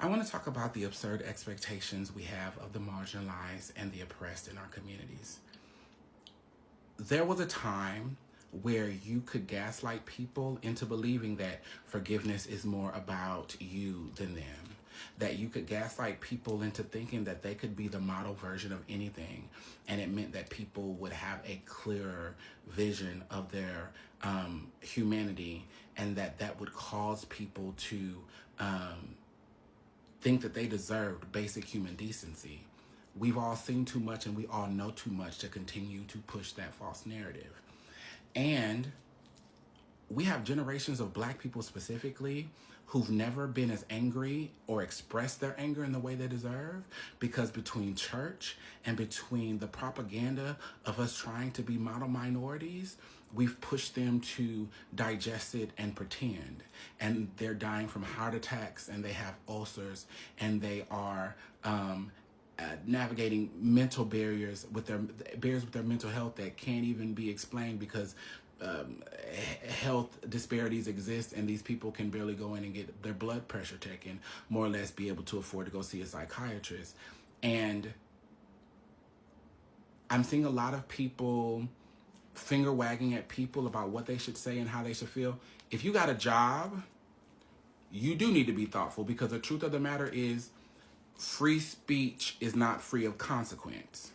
I want to talk about the absurd expectations we have of the marginalized and the oppressed in our communities. There was a time where you could gaslight people into believing that forgiveness is more about you than them. That you could gaslight people into thinking that they could be the model version of anything. And it meant that people would have a clearer vision of their humanity, and that would cause people to think that they deserved basic human decency. We've all seen too much and we all know too much to continue to push that false narrative. And we have generations of Black people specifically who've never been as angry or expressed their anger in the way they deserve, because between church and between the propaganda of us trying to be model minorities, we've pushed them to digest it and pretend. And they're dying from heart attacks, and they have ulcers, and they are navigating mental barriers with their mental health that can't even be explained, because health disparities exist, and these people can barely go in and get their blood pressure taken, more or less be able to afford to go see a psychiatrist. And I'm seeing a lot of people finger wagging at people about what they should say and how they should feel. If you got a job, you do need to be thoughtful, because the truth of the matter is free speech is not free of consequence.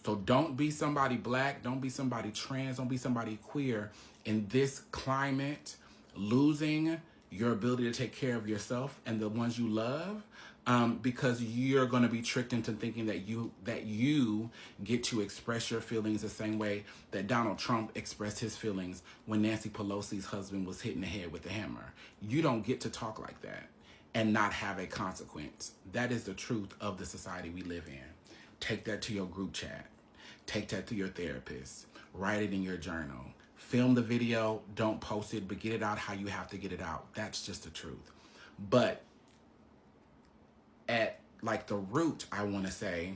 So don't be somebody Black, don't be somebody trans, don't be somebody queer in this climate, losing your ability to take care of yourself and the ones you love, because you're going to be tricked into thinking that you get to express your feelings the same way that Donald Trump expressed his feelings when Nancy Pelosi's husband was hit in the head with a hammer. You don't get to talk like that and not have a consequence. That is the truth of the society we live in. Take that to your group chat. Take that to your therapist. Write it in your journal. Film the video. Don't post it, but get it out how you have to get it out. That's just the truth. But at like the root, I want to say,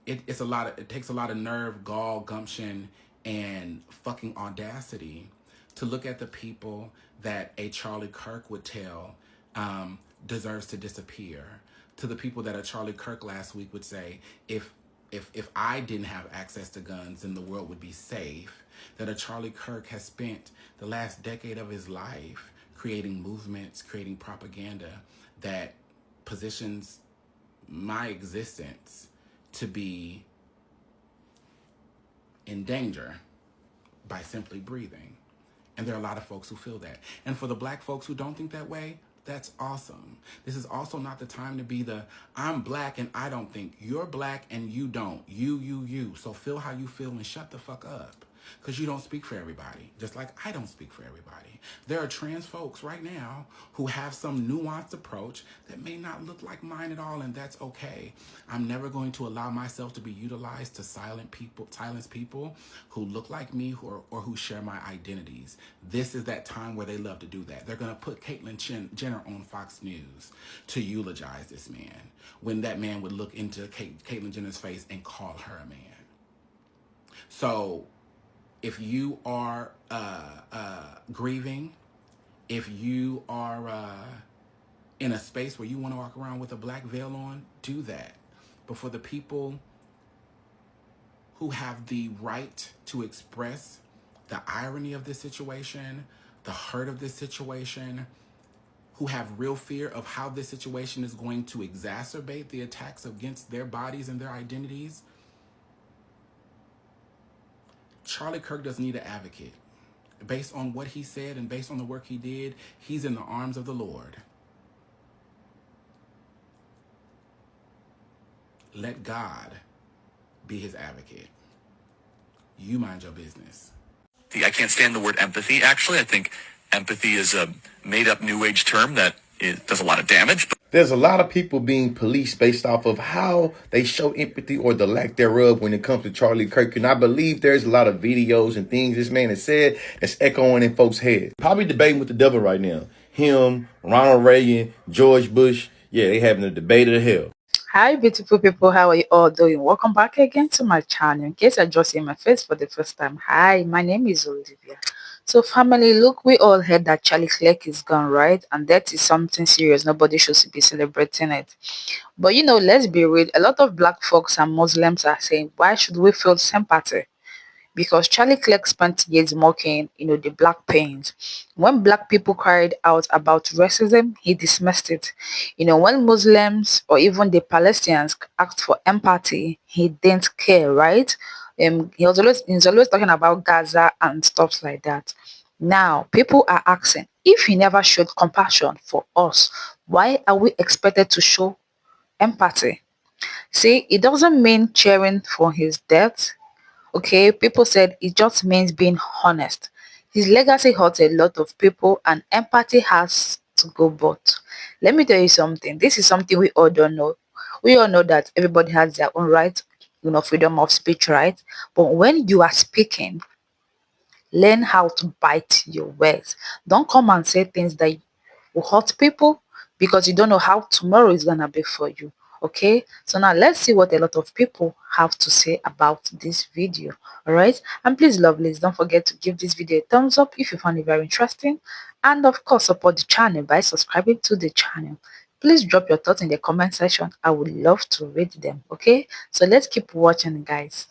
it takes a lot of nerve, gall, gumption, and fucking audacity to look at the people that a Charlie Kirk would tell deserves to disappear. To the people that a Charlie Kirk last week would say, if I didn't have access to guns, then the world would be safe. That a Charlie Kirk has spent the last decade of his life creating movements, creating propaganda that positions my existence to be in danger by simply breathing. And there are a lot of folks who feel that. And for the Black folks who don't think that way, that's awesome. This is also not the time to be the, I'm Black and I don't think. You're Black and you don't. You. So feel how you feel and shut the fuck up. Because you don't speak for everybody. Just like I don't speak for everybody. There are trans folks right now who have some nuanced approach that may not look like mine at all, and that's okay. I'm never going to allow myself to be utilized to silence people who look like me or who share my identities. This is that time where they love to do that. They're going to put Caitlyn Jenner on Fox News to eulogize this man, when that man would look into Caitlyn Jenner's face and call her a man. So if you are grieving, if you are in a space where you want to walk around with a black veil on, do that. But for the people who have the right to express the irony of this situation, the hurt of this situation, who have real fear of how this situation is going to exacerbate the attacks against their bodies and their identities, Charlie Kirk doesn't need an advocate. Based on what he said and based on the work he did, he's in the arms of the Lord. Let God be his advocate. You mind your business. I can't stand the word empathy, actually. I think empathy is a made-up New Age term that does a lot of damage. There's a lot of people being policed based off of how they show empathy or the lack thereof when it comes to Charlie Kirk. And I believe there's a lot of videos and things this man has said that's echoing in folks' heads. Probably debating with the devil right now. Him, Ronald Reagan, George Bush. Yeah, they having a debate of hell. Hi beautiful people, how are you all doing? Welcome back again to my channel. In case I just see my face for the first time, hi, my name is Olivia. So, family, look, we all heard that Charlie Clerk is gone, right? And that is something serious. Nobody should be celebrating it. But let's be real. A lot of black folks and Muslims are saying, why should we feel sympathy? Because Charlie Clerk spent years mocking, the black pains. When black people cried out about racism, he dismissed it. When Muslims or even the Palestinians asked for empathy, he didn't care, right? He's always talking about Gaza and stuff like that. Now, people are asking, if he never showed compassion for us, why are we expected to show empathy? See, it doesn't mean cheering for his death. Okay, people said it just means being honest. His legacy hurts a lot of people, and empathy has to go both. Let me tell you something. This is something we all don't know. We all know that everybody has their own right, freedom of speech, right? But when you are speaking, learn how to bite your words. Don't come and say things that will hurt people because you don't know how tomorrow is gonna be for you. Okay, so now let's see what a lot of people have to say about this video. All right, and please, lovelies, don't forget to give this video a thumbs up if you found it very interesting, and of course, support the channel by subscribing to the channel. Please drop your thoughts in the comment section. I would love to read them. Okay, so let's keep watching, guys.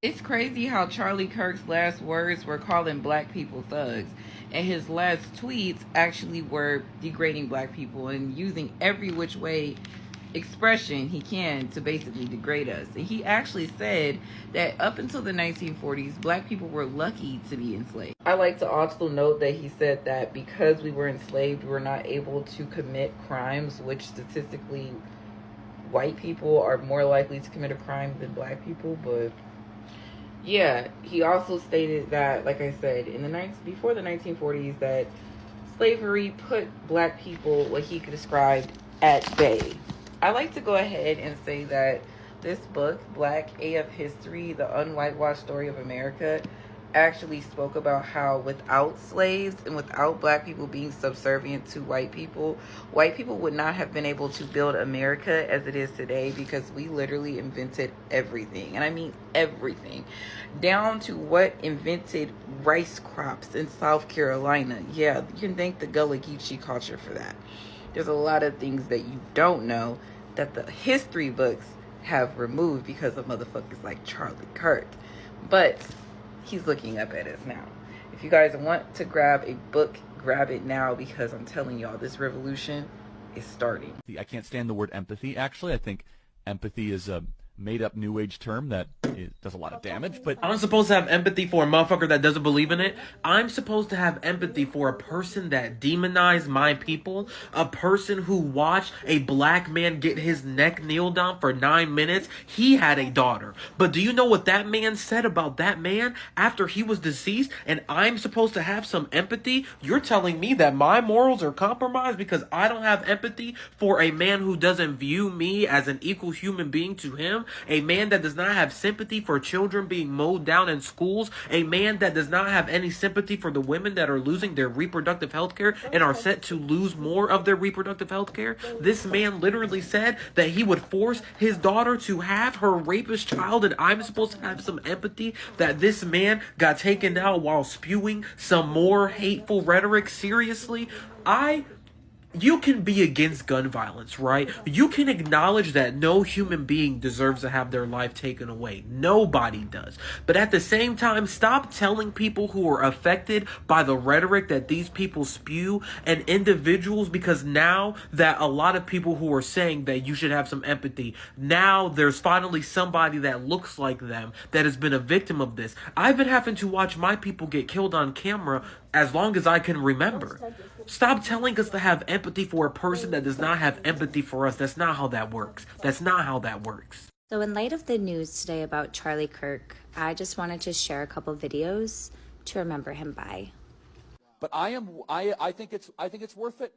It's crazy how Charlie Kirk's last words were calling black people thugs, and his last tweets actually were degrading black people and using every which way expression he can to basically degrade us. And he actually said that up until the 1940s, black people were lucky to be enslaved. I like to also note that he said that because we were enslaved, we were not able to commit crimes, which statistically white people are more likely to commit a crime than black people. But yeah, he also stated that, like I said, before the 1940s, that slavery put black people, what he could describe, at bay. I like to go ahead and say that this book, Black AF History, The Unwhitewashed Story of America, actually spoke about how without slaves and without black people being subservient to white people would not have been able to build America as it is today, because we literally invented everything. And I mean everything. Down to what invented rice crops in South Carolina. Yeah, you can thank the Gullah Geechee culture for that. There's a lot of things that you don't know that the history books have removed because of motherfuckers like Charlie Kirk. But he's looking up at us now. If you guys want to grab a book, grab it now, because I'm telling y'all, this revolution is starting. I can't stand the word empathy. Actually, I think empathy is a made-up New Age term that does a lot of damage. But I'm supposed to have empathy for a motherfucker that doesn't believe in it. I'm supposed to have empathy for a person that demonized my people. A person who watched a black man get his neck kneeled down for 9 minutes. He had a daughter. But do you know what that man said about that man after he was deceased? And I'm supposed to have some empathy? You're telling me that my morals are compromised because I don't have empathy for a man who doesn't view me as an equal human being to him? A man that does not have sympathy for children being mowed down in schools, a man that does not have any sympathy for the women that are losing their reproductive health care and are set to lose more of their reproductive health care. This man literally said that he would force his daughter to have her rapist child, and I'm supposed to have some empathy that this man got taken out while spewing some more hateful rhetoric. Seriously? You can be against gun violence, right? You can acknowledge that no human being deserves to have their life taken away. Nobody does. But at the same time, stop telling people who are affected by the rhetoric that these people spew and individuals, because now that a lot of people who are saying that you should have some empathy, now there's finally somebody that looks like them that has been a victim of this. I've been having to watch my people get killed on camera as long as I can remember. Stop telling us to have empathy for a person that does not have empathy for us. That's not how that works. That's not how that works. So in light of the news today about Charlie Kirk, I just wanted to share a couple videos to remember him by. But I think it's worth it.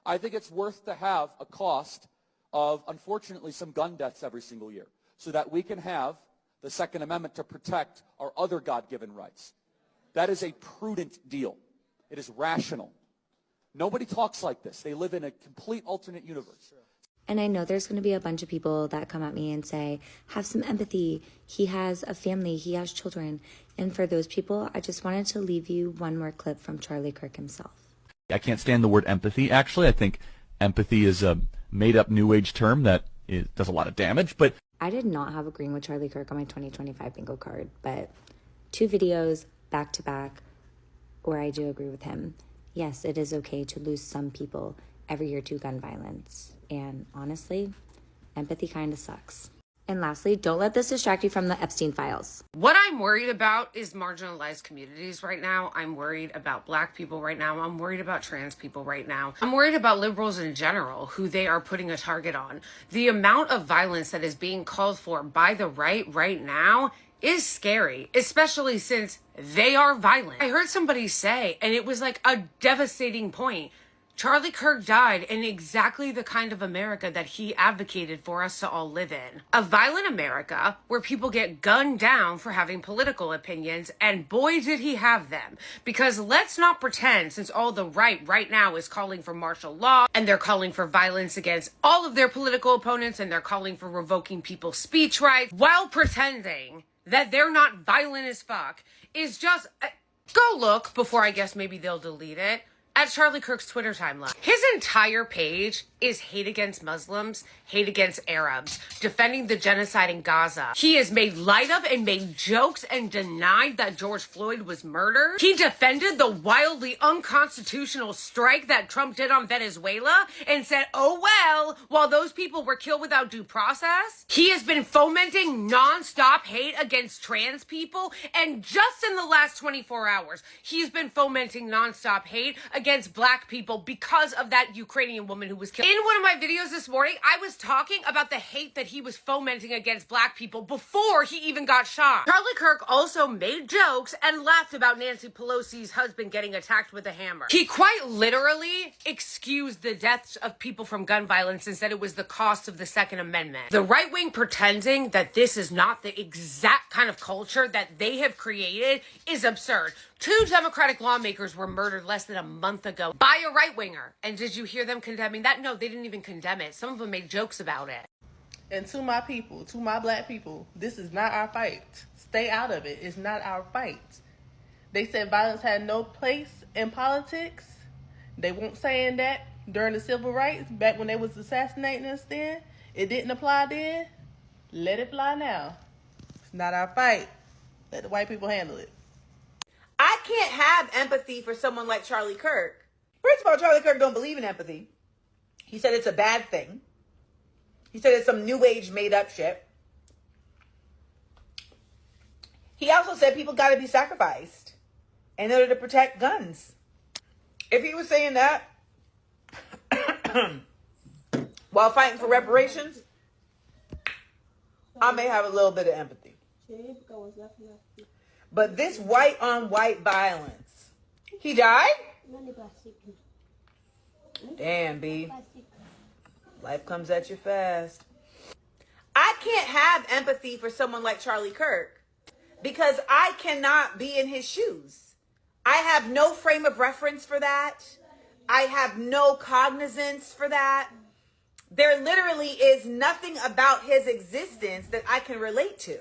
I think it's worth to have a cost of, unfortunately, some gun deaths every single year, so that we can have the Second Amendment to protect our other God-given rights. That is a prudent deal. It is rational. Nobody talks like this. They live in a complete alternate universe. And I know there's going to be a bunch of people that come at me and say, have some empathy. He has a family. He has children. And for those people, I just wanted to leave you one more clip from Charlie Kirk himself. I can't stand the word empathy, actually. I think empathy is a made-up New Age term that does a lot of damage, but I did not have agreeing with Charlie Kirk on my 2025 bingo card, but 2 videos back to back where I do agree with him. Yes, it is okay to lose some people every year to gun violence. And honestly, empathy kind of sucks. And lastly, don't let this distract you from the Epstein files. What I'm worried about is marginalized communities right now. I'm worried about Black people right now. I'm worried about trans people right now. I'm worried about liberals in general, who they are putting a target on. The amount of violence that is being called for by the right now is scary, especially since they are violent. I heard somebody say, and it was like a devastating point, Charlie Kirk died in exactly the kind of America that he advocated for us to all live in. A violent America where people get gunned down for having political opinions, and boy did he have them. Because let's not pretend, since all the right now is calling for martial law, and they're calling for violence against all of their political opponents, and they're calling for revoking people's speech rights, while pretending that they're not violent as fuck, is just, go look, before I guess maybe they'll delete it, at Charlie Kirk's Twitter timeline. His entire page is hate against Muslims, hate against Arabs, defending the genocide in Gaza. He has made light of and made jokes and denied that George Floyd was murdered. He defended the wildly unconstitutional strike that Trump did on Venezuela and said, oh well, while those people were killed without due process. He has been fomenting nonstop hate against trans people, and just in the last 24 hours, he's been fomenting nonstop hate against Black people because of that Ukrainian woman who was killed. In one of my videos this morning, I was talking about the hate that he was fomenting against Black people before he even got shot. Charlie Kirk also made jokes and laughed about Nancy Pelosi's husband getting attacked with a hammer. He quite literally excused the deaths of people from gun violence and said it was the cost of the Second Amendment. The right wing pretending that this is not the exact kind of culture that they have created is absurd. 2 Democratic lawmakers were murdered less than a month ago by a right-winger. And did you hear them condemning that? No, they didn't even condemn it. Some of them made jokes about it. And to my people, to my Black people, this is not our fight. Stay out of it. It's not our fight. They said violence had no place in politics. They weren't saying that during the civil rights, back when they was assassinating us then. It didn't apply then. Let it fly now. It's not our fight. Let the white people handle it. I can't have empathy for someone like Charlie Kirk. First of all, Charlie Kirk don't believe in empathy. He said it's a bad thing. He said it's some new age made up shit. He also said people got to be sacrificed in order to protect guns. If he was saying that while fighting for reparations, I may have a little bit of empathy. But this white on white violence. He died? Damn, B. Life comes at you fast. I can't have empathy for someone like Charlie Kirk because I cannot be in his shoes. I have no frame of reference for that. I have no cognizance for that. There literally is nothing about his existence that I can relate to.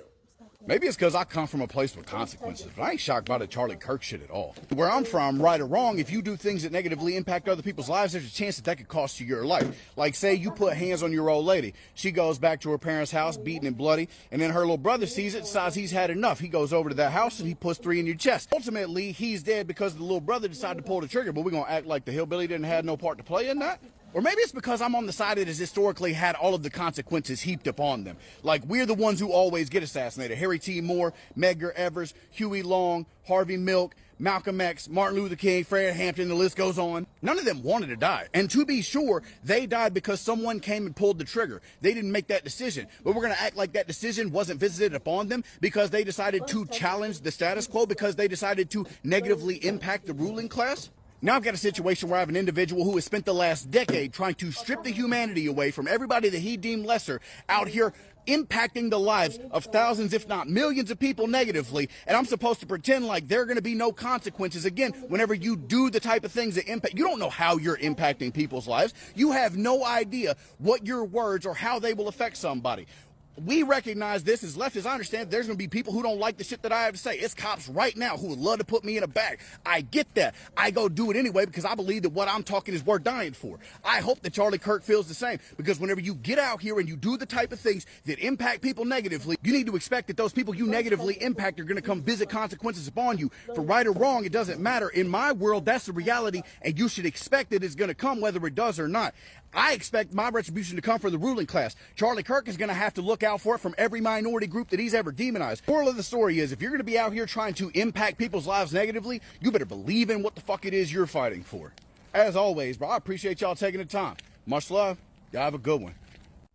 Maybe it's because I come from a place with consequences, but I ain't shocked by the Charlie Kirk shit at all. Where I'm from, right or wrong, if you do things that negatively impact other people's lives, there's a chance that could cost you your life. Like, say you put hands on your old lady. She goes back to her parents' house, beaten and bloody, and then her little brother sees it, decides he's had enough. He goes over to that house and he puts 3 in your chest. Ultimately, he's dead because the little brother decided to pull the trigger, but we're going to act like the hillbilly didn't have no part to play in that? Or maybe it's because I'm on the side that has historically had all of the consequences heaped upon them. Like, we're the ones who always get assassinated. Harry T. Moore, Medgar Evers, Huey Long, Harvey Milk, Malcolm X, Martin Luther King, Fred Hampton, the list goes on. None of them wanted to die. And to be sure, they died because someone came and pulled the trigger. They didn't make that decision. But we're going to act like that decision wasn't visited upon them because they decided to challenge the status quo, because they decided to negatively impact the ruling class? Now I've got a situation where I have an individual who has spent the last decade trying to strip the humanity away from everybody that he deemed lesser, out here impacting the lives of thousands, if not millions of people negatively, and I'm supposed to pretend like there are going to be no consequences. Again, whenever you do the type of things that impact, you don't know how you're impacting people's lives. You have no idea what your words or how they will affect somebody. We recognize this as leftists. I understand there's going to be people who don't like the shit that I have to say. It's cops right now who would love to put me in a bag. I get that. I go do it anyway because I believe that what I'm talking is worth dying for. I hope that Charlie Kirk feels the same, because whenever you get out here and you do the type of things that impact people negatively, you need to expect that those people you negatively impact are going to come visit consequences upon you. For right or wrong, it doesn't matter. In my world, that's the reality, and you should expect that it's going to come whether it does or not. I expect my retribution to come for the ruling class. Charlie Kirk is going to have to look out for it from every minority group that he's ever demonized. Moral of the story is, if you're going to be out here trying to impact people's lives negatively, you better believe in what the fuck it is you're fighting for. As always, bro, I appreciate y'all taking the time. Much love. Y'all have a good one.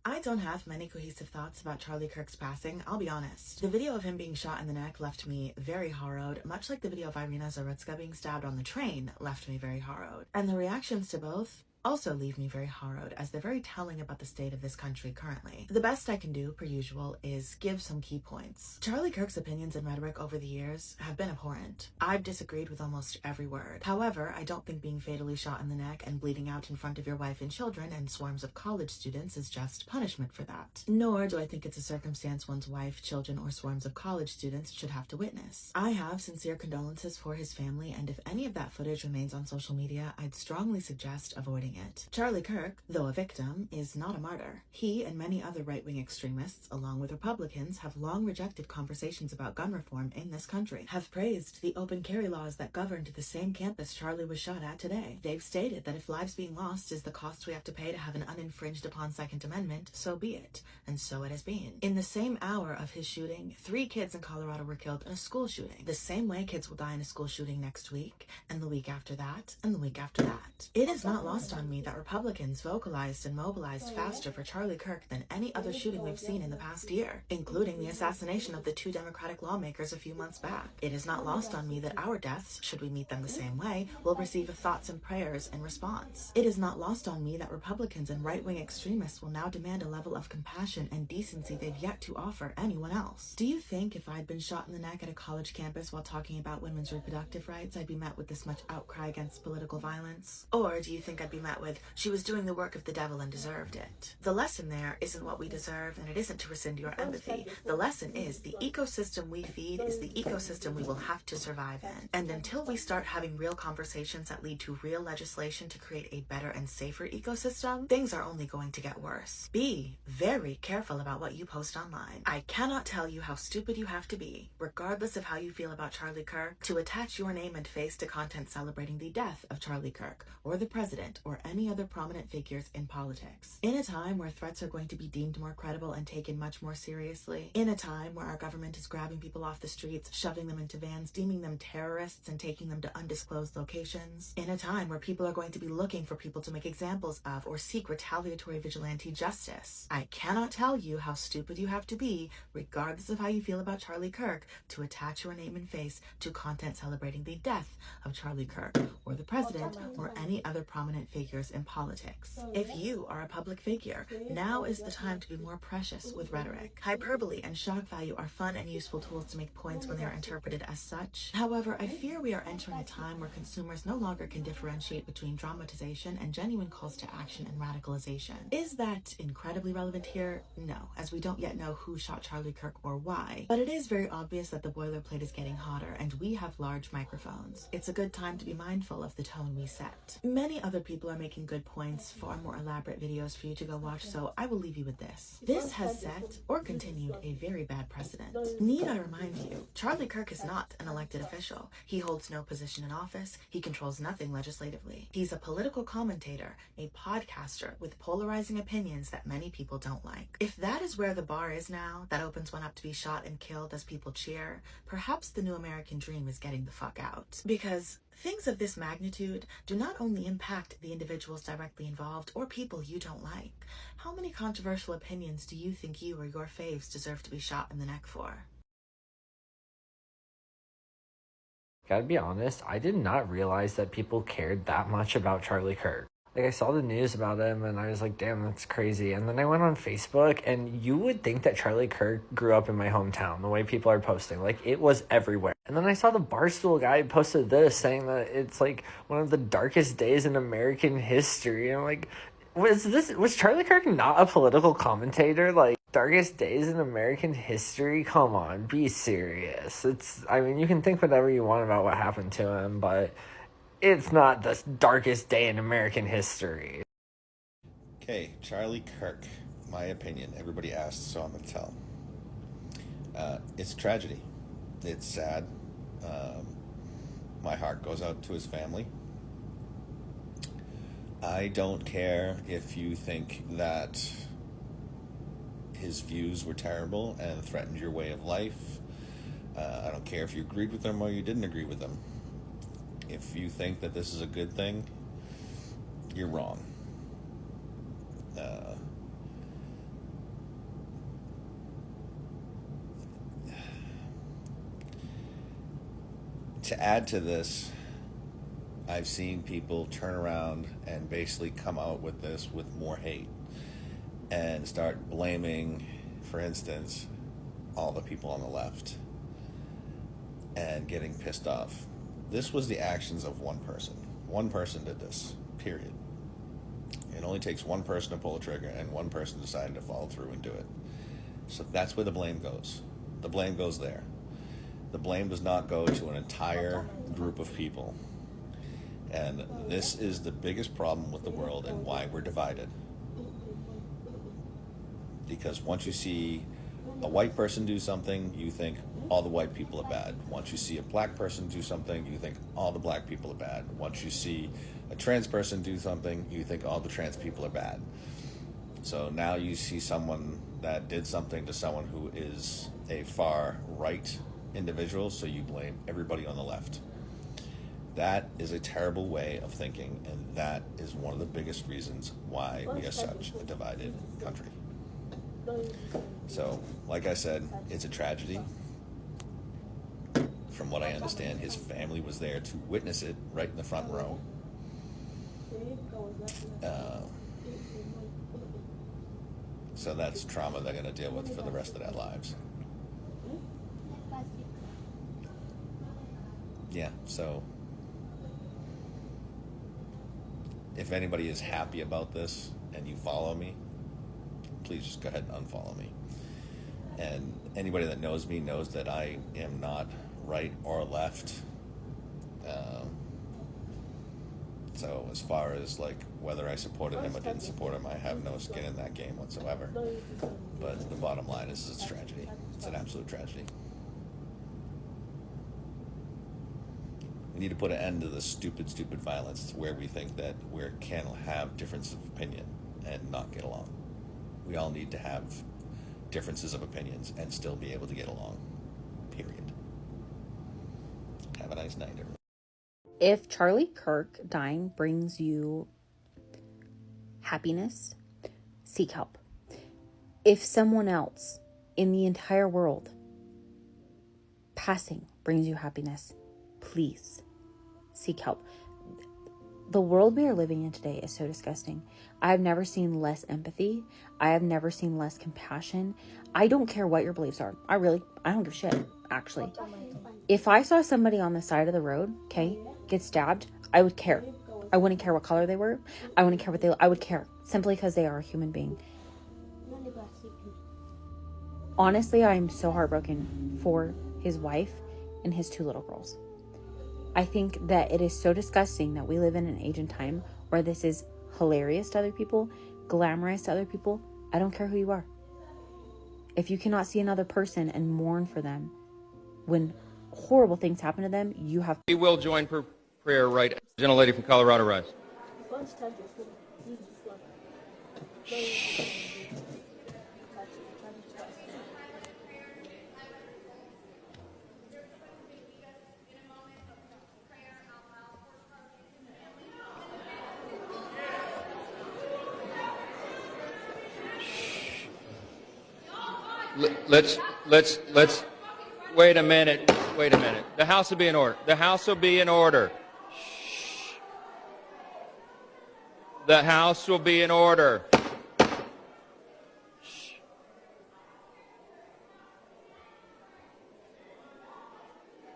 I don't have many cohesive thoughts about Charlie Kirk's passing, I'll be honest. The video of him being shot in the neck left me very harrowed, much like the video of Irina Zarutska being stabbed on the train left me very harrowed. And the reactions to both also leave me very harrowed, as they're very telling about the state of this country currently. The best I can do, per usual, is give some key points. Charlie Kirk's opinions and rhetoric over the years have been abhorrent. I've disagreed with almost every word. However, I don't think being fatally shot in the neck and bleeding out in front of your wife and children and swarms of college students is just punishment for that. Nor do I think it's a circumstance one's wife, children, or swarms of college students should have to witness. I have sincere condolences for his family, and if any of that footage remains on social media, I'd strongly suggest avoiding it. Charlie Kirk, though a victim, is not a martyr. He and many other right-wing extremists, along with Republicans, have long rejected conversations about gun reform in this country, have praised the open carry laws that governed the same campus Charlie was shot at today. They've stated that if lives being lost is the cost we have to pay to have an uninfringed upon Second Amendment, so be it. And so it has been. In the same hour of his shooting, 3 kids in Colorado were killed in a school shooting. The same way kids will die in a school shooting next week, and the week after that, and the week after that. It is not lost on me that Republicans vocalized and mobilized faster for Charlie Kirk than any other shooting we've seen in the past year, including the assassination of the 2 Democratic lawmakers a few months back. It is not lost on me that our deaths, should we meet them the same way, will receive thoughts and prayers in response. It is not lost on me that Republicans and right-wing extremists will now demand a level of compassion and decency they've yet to offer anyone else. Do you think if I'd been shot in the neck at a college campus while talking about women's reproductive rights, I'd be met with this much outcry against political violence? Or do you think I'd be met with, she was doing the work of the devil and deserved it? The lesson there isn't what we deserve, and it isn't to rescind your empathy. The lesson is the ecosystem we feed is the ecosystem we will have to survive in. And until we start having real conversations that lead to real legislation to create a better and safer ecosystem, things are only going to get worse. Be very careful about what you post online. I cannot tell you how stupid you have to be, regardless of how you feel about Charlie Kirk, to attach your name and face to content celebrating the death of Charlie Kirk, or the president, or any other prominent figures in politics. In a time where threats are going to be deemed more credible and taken much more seriously, in a time where our government is grabbing people off the streets, shoving them into vans, deeming them terrorists, and taking them to undisclosed locations, in a time where people are going to be looking for people to make examples of or seek retaliatory vigilante justice, I cannot tell you how stupid you have to be, regardless of how you feel about Charlie Kirk, to attach your name and face to content celebrating the death of Charlie Kirk, or the president, or any other prominent figures in politics. If you are a public figure, now is the time to be more precious with rhetoric. Hyperbole and shock value are fun and useful tools to make points when they are interpreted as such. However, I fear we are entering a time where consumers no longer can differentiate between dramatization and genuine calls to action and radicalization. Is that incredibly relevant here? No, as we don't yet know who shot Charlie Kirk or why. But it is very obvious that the boilerplate is getting hotter, and we have large microphones. It's a good time to be mindful of the tone we set. Many other people are making good points, far more elaborate videos for you to go watch, so I will leave you with this. This has set, or continued, a very bad precedent. Need I remind you, Charlie Kirk is not an elected official. He holds no position in office. He controls nothing legislatively. He's a political commentator, a podcaster with polarizing opinions that many people don't like. If that is where the bar is now, that opens one up to be shot and killed as people cheer, perhaps the new American dream is getting the fuck out. Because things of this magnitude do not only impact the individuals directly involved or people you don't like. How many controversial opinions do you think you or your faves deserve to be shot in the neck for? Gotta be honest, I did not realize that people cared that much about Charlie Kirk. Like, I saw the news about him, and I was like, damn, that's crazy. And then I went on Facebook, and you would think that Charlie Kirk grew up in my hometown, the way people are posting. Like, it was everywhere. And then I saw the Barstool guy posted this, saying that it's, like, one of the darkest days in American history. And I'm like, was Charlie Kirk not a political commentator? Like, darkest days in American history? Come on, be serious. I mean, you can think whatever you want about what happened to him, but it's not the darkest day in American history. Okay, Charlie Kirk. My opinion. Everybody asked, so I'm going to tell. It's a tragedy. It's sad. My heart goes out to his family. I don't care if you think that his views were terrible and threatened your way of life. I don't care if you agreed with them or you didn't agree with them. If you think that this is a good thing, you're wrong. To add to this, I've seen people turn around and basically come out with this with more hate and start blaming, for instance, all the people on the left and getting pissed off. This was the actions of one person. One person did this, period. It only takes one person to pull a trigger, and one person decided to follow through and do it. So that's where the blame goes. The blame goes there. The blame does not go to an entire group of people. And this is the biggest problem with the world and why we're divided. Because once you see a white person do something, you think all the white people are bad. Once you see a black person do something, you think all the black people are bad. Once you see a trans person do something, you think all the trans people are bad. So now you see someone that did something to someone who is a far right individual, so you blame everybody on the left. That is a terrible way of thinking, and that is one of the biggest reasons why we are such a divided country. So, like I said, it's a tragedy. From what I understand, his family was there to witness it right in the front row. So that's trauma they're going to deal with for the rest of their lives. Yeah, so if anybody is happy about this and you follow me, please just go ahead and unfollow me. And anybody that knows me knows that I am not right or left. So as far as like whether I supported him or didn't support him, I have no skin in that game whatsoever. But the bottom line is it's a tragedy. It's an absolute tragedy. We need to put an end to the stupid violence where we think that we can have differences of opinion and not get along. We all need to have differences of opinions and still be able to get along, period. Have a nice night, everyone. If Charlie Kirk dying brings you happiness, seek help. If someone else in the entire world passing brings you happiness, please seek help. The world we are living in today is so disgusting. I have never seen less empathy. I have never seen less compassion. I don't care what your beliefs are. I don't give a shit, actually. If I saw somebody on the side of the road, okay, get stabbed, I would care. I wouldn't care what color they were. I wouldn't care I would care simply because they are a human being. Honestly, I am so heartbroken for his wife and his 2 little girls. I think that it is so disgusting that we live in an age and time where this is hilarious to other people, glamorous to other people. I don't care who you are. If you cannot see another person and mourn for them when horrible things happen to them, you have... We will join prayer right. Gentlelady from Colorado, rise. Let's wait a minute. The House will be in order. The House will be in order. The House will be in order.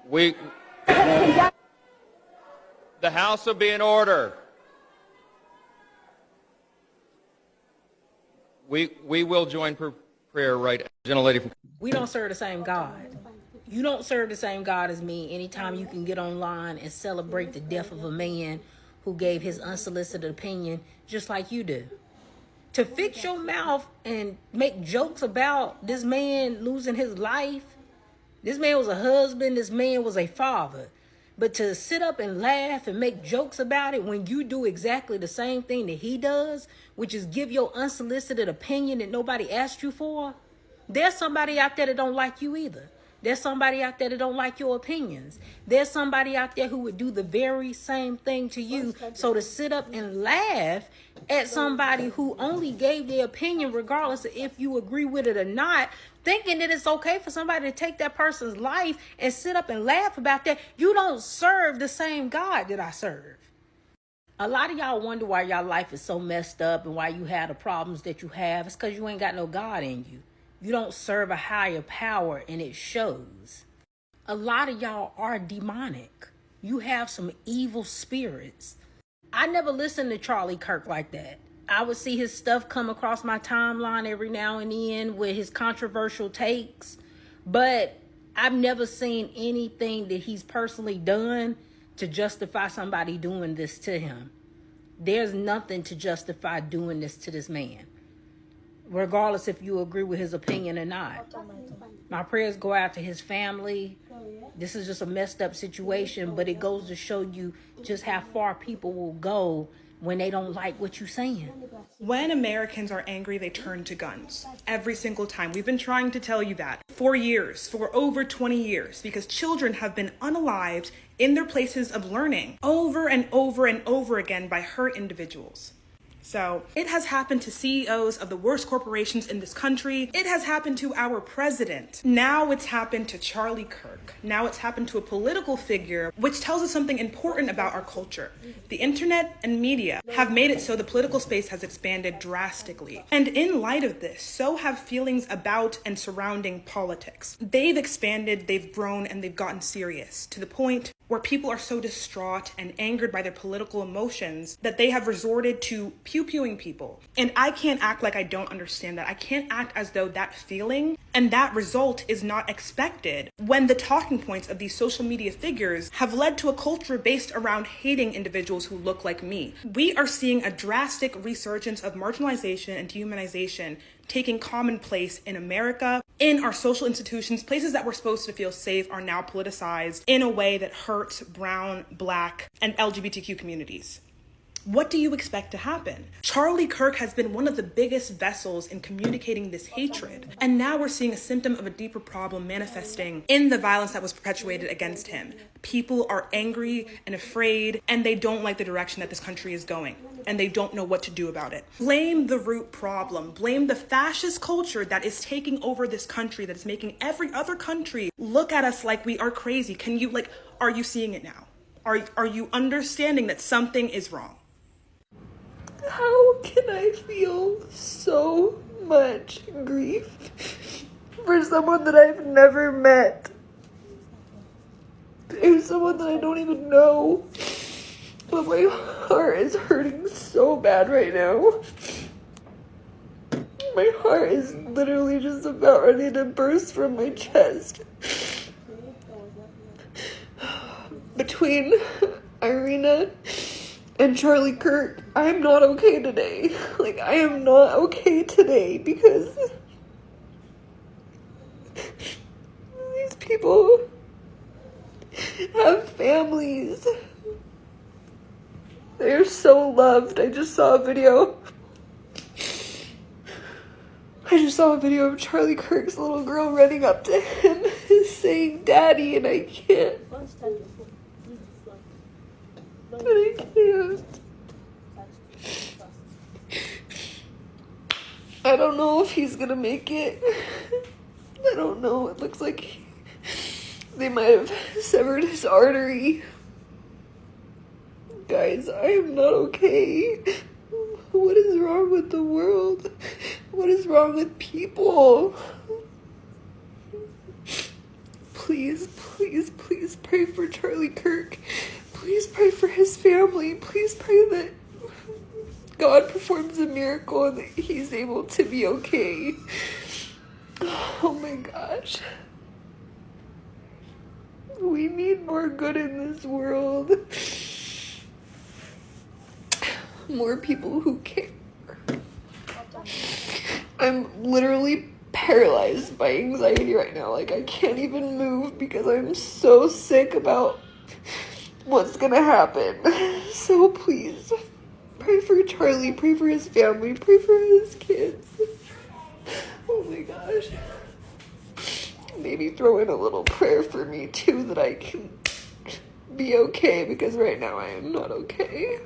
The House will be in order. We will join prayer right. Gentlelady from... We don't serve the same God. You don't serve the same God as me. Anytime you can get online and celebrate the death of a man who gave his unsolicited opinion just like you do. To fix your mouth and make jokes about this man losing his life. This man was a husband. This man was a father. But to sit up and laugh and make jokes about it when you do exactly the same thing that he does, which is give your unsolicited opinion that nobody asked you for, there's somebody out there that don't like you either. There's somebody out there that don't like your opinions. There's somebody out there who would do the very same thing to you. So to sit up and laugh at somebody who only gave their opinion, regardless of if you agree with it or not, thinking that it's okay for somebody to take that person's life and sit up and laugh about that, you don't serve the same God that I serve. A lot of y'all wonder why y'all life is so messed up and why you have the problems that you have. It's because you ain't got no God in you. You don't serve a higher power, and it shows. A lot of y'all are demonic. You have some evil spirits. I never listened to Charlie Kirk like that. I would see his stuff come across my timeline every now and then with his controversial takes, but I've never seen anything that he's personally done to justify somebody doing this to him. There's nothing to justify doing this to this man, regardless if you agree with his opinion or not. My prayers go out to his family. This is just a messed up situation, but it goes to show you just how far people will go when they don't like what you're saying. When Americans are angry, they turn to guns. Every single time. We've been trying to tell you that for years, for over 20 years, because children have been unalived in their places of learning over and over and over again by hurt individuals. So it has happened to CEOs of the worst corporations in this country. It has happened to our president. Now it's happened to Charlie Kirk. Now it's happened to a political figure, which tells us something important about our culture. The internet and media have made it so the political space has expanded drastically. And in light of this, so have feelings about and surrounding politics. They've expanded, they've grown, and they've gotten serious to the point where people are so distraught and angered by their political emotions that they have resorted to pew-pewing people. And I can't act like I don't understand that. I can't act as though that feeling and that result is not expected when the talking points of these social media figures have led to a culture based around hating individuals who look like me. We are seeing a drastic resurgence of marginalization and dehumanization taking commonplace in America. In our social institutions, places that we're supposed to feel safe are now politicized in a way that hurts brown, black, and LGBTQ communities. What do you expect to happen? Charlie Kirk has been one of the biggest vessels in communicating this hatred. And now we're seeing a symptom of a deeper problem manifesting in the violence that was perpetuated against him. People are angry and afraid, and they don't like the direction that this country is going, and they don't know what to do about it. Blame the root problem. Blame the fascist culture that is taking over this country, that is making every other country look at us like we are crazy. Are you seeing it now? Are you understanding that something is wrong? How can I feel so much grief for someone that I've never met? There's someone that I don't even know, but my heart is hurting so bad right now. My heart is literally just about ready to burst from my chest. Between Irina and Charlie Kirk, I'm not okay today. I am not okay today because these people have families. They're so loved. I just saw a video of Charlie Kirk's little girl running up to him saying "Daddy," and I can't. But I can't. I don't know if he's gonna make it. I don't know. It looks like they might have severed his artery. Guys, I am not okay. wrong with the world? What is wrong with people? Please, please, please pray for Charlie Kirk. Please pray for his family. Please pray that God performs a miracle and that he's able to be okay. Oh my gosh. We need more good in this world. More people who care. I'm literally paralyzed by anxiety right now. Like, I can't even move because I'm so sick about what's gonna happen. So please, pray for Charlie, pray for his family, pray for his kids. Oh my gosh. Maybe throw in a little prayer for me too, that I can be okay, because right now I am not okay.